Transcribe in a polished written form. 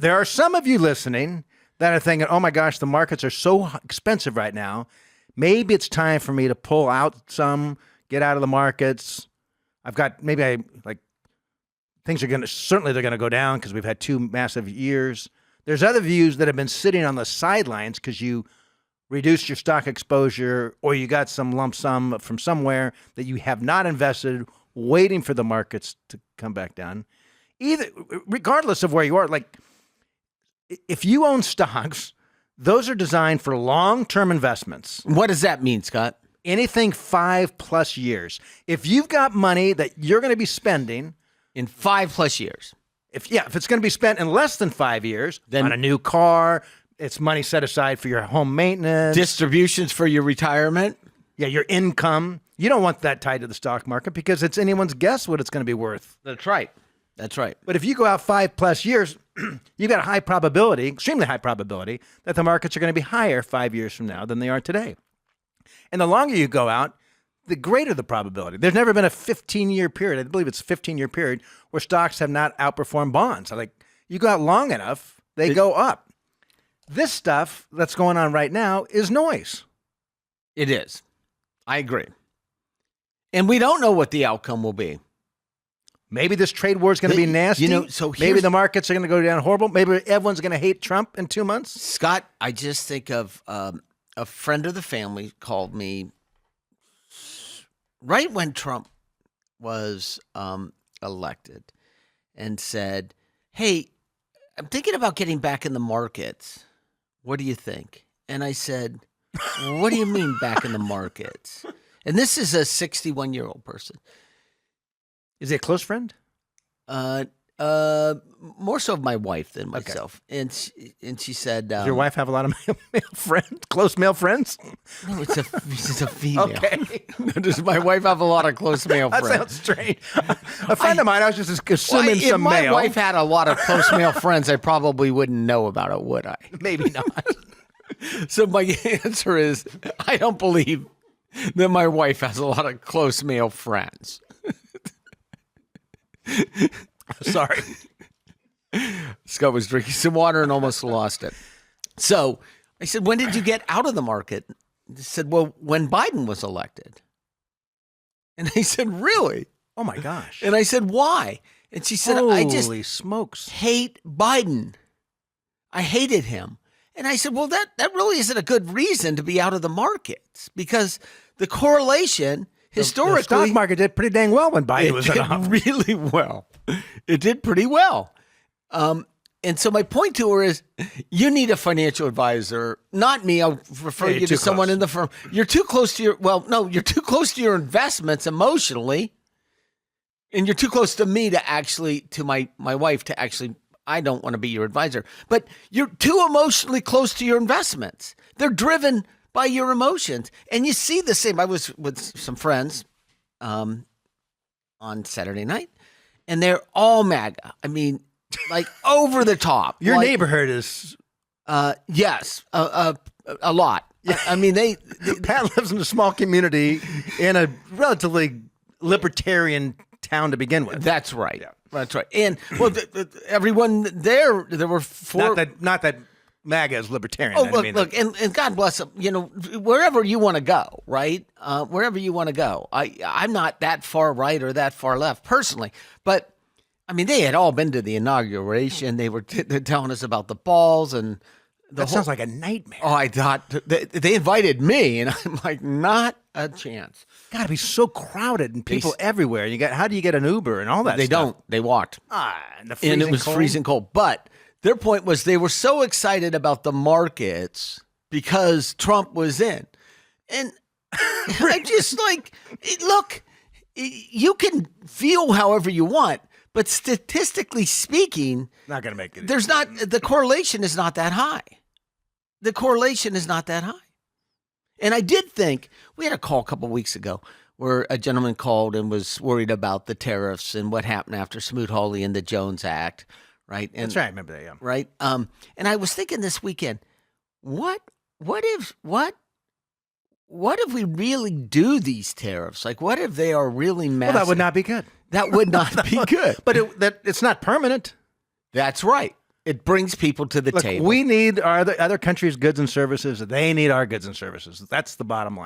there are some of you listening that are thinking, oh my gosh, the markets are so expensive right now. Maybe it's time for me to pull out some, get out of the markets. Things are certainly they're going to go down because we've had 2 massive years. There's other views that have been sitting on the sidelines because you reduced your stock exposure or you got some lump sum from somewhere that you have not invested, waiting for the markets to come back down. Regardless of where you are, like if you own stocks, those are designed for long-term investments. What does that mean, Scott? Anything 5+ years. If you've got money that you're going to be spending in 5+ years, if it's going to be spent in less than 5 years, then on a new car, it's money set aside for your home maintenance, distributions for your retirement. Yeah, your income. You don't want that tied to the stock market because it's anyone's guess what it's going to be worth. That's right. That's right. But if you go out 5+ years, you've got a high probability, extremely high probability, that the markets are going to be higher 5 years from now than they are today. And the longer you go out, the greater the probability. There's never been a 15-year period, I believe it's a 15-year period, where stocks have not outperformed bonds. You go out long enough, they go up. This stuff that's going on right now is noise. It is. I agree. And we don't know what the outcome will be. Maybe this trade war is going to be nasty. Maybe the markets are going to go down horrible. Maybe everyone's going to hate Trump in 2 months. Scott, I just think of a friend of the family called me right when Trump was elected and said, hey, I'm thinking about getting back in the markets. What do you think? And I said, what do you mean back in the markets? And this is a 61-year-old person. Is he a close friend? More so of my wife than myself. Okay. And she said, does your wife have a lot of male friends, close male friends? No, it's a female. Okay. Does my wife have a lot of close male friends? That sounds strange. A friend of mine, I was just assuming some male. If my wife had a lot of close male friends, I probably wouldn't know about it, would I? Maybe not. So my answer is, I don't believe that my wife has a lot of close male friends. Sorry. Scott was drinking some water and almost lost it. So I said, when did you get out of the market? He said, well, when Biden was elected. And I said, really? Oh, my gosh. And I said, why? And she said, I just smokes. hate Biden. I hated him. And I said, well, that really isn't a good reason to be out of the markets because the correlation historically, the stock market did pretty dang well when Biden was in office. Really well. It did pretty well. And so my point to her is, you need a financial advisor, not me. I'll refer you to someone in the firm. You're too close to you're too close to your investments emotionally, and you're too close to me to my wife to actually. I don't want to be your advisor, but you're too emotionally close to your investments. They're driven by your emotions. And you see the same. I was with some friends on Saturday night, and they're all MAGA. I mean, like over the top. Your neighborhood is... yes, a lot. Yeah. I mean, Pat lives in a small community in a relatively libertarian town to begin with. That's right. Yeah. That's right. And, well, everyone there were four... Not that MAGA is libertarian. Oh, look, and God bless them. You know, wherever you want to go, right? Wherever you want to go. I'm not that far right or that far left personally, but I mean, they had all been to the inauguration. They were telling us about the balls and that sounds like a nightmare. Oh, I thought they invited me, and I'm like, not a chance. Got to be so crowded and people everywhere. How do you get an Uber and all that? They stuff? Don't. They walked. And it was freezing cold. But their point was they were so excited about the markets because Trump was in. And I'm just like, look, you can feel however you want, but statistically speaking, not going to make it. The correlation is not that high. The correlation is not that high. And I did think, we had a call a couple of weeks ago where a gentleman called and was worried about the tariffs and what happened after Smoot-Hawley and the Jones Act, right? And, that's right, I remember that, yeah. Right? And I was thinking this weekend, what if we really do these tariffs? Like, what if they are really massive? Well, that would not be good. That would not be good. But it's not permanent. That's right. It brings people to the Look, table. we need our other countries' goods and services. They need our goods and services. That's the bottom line.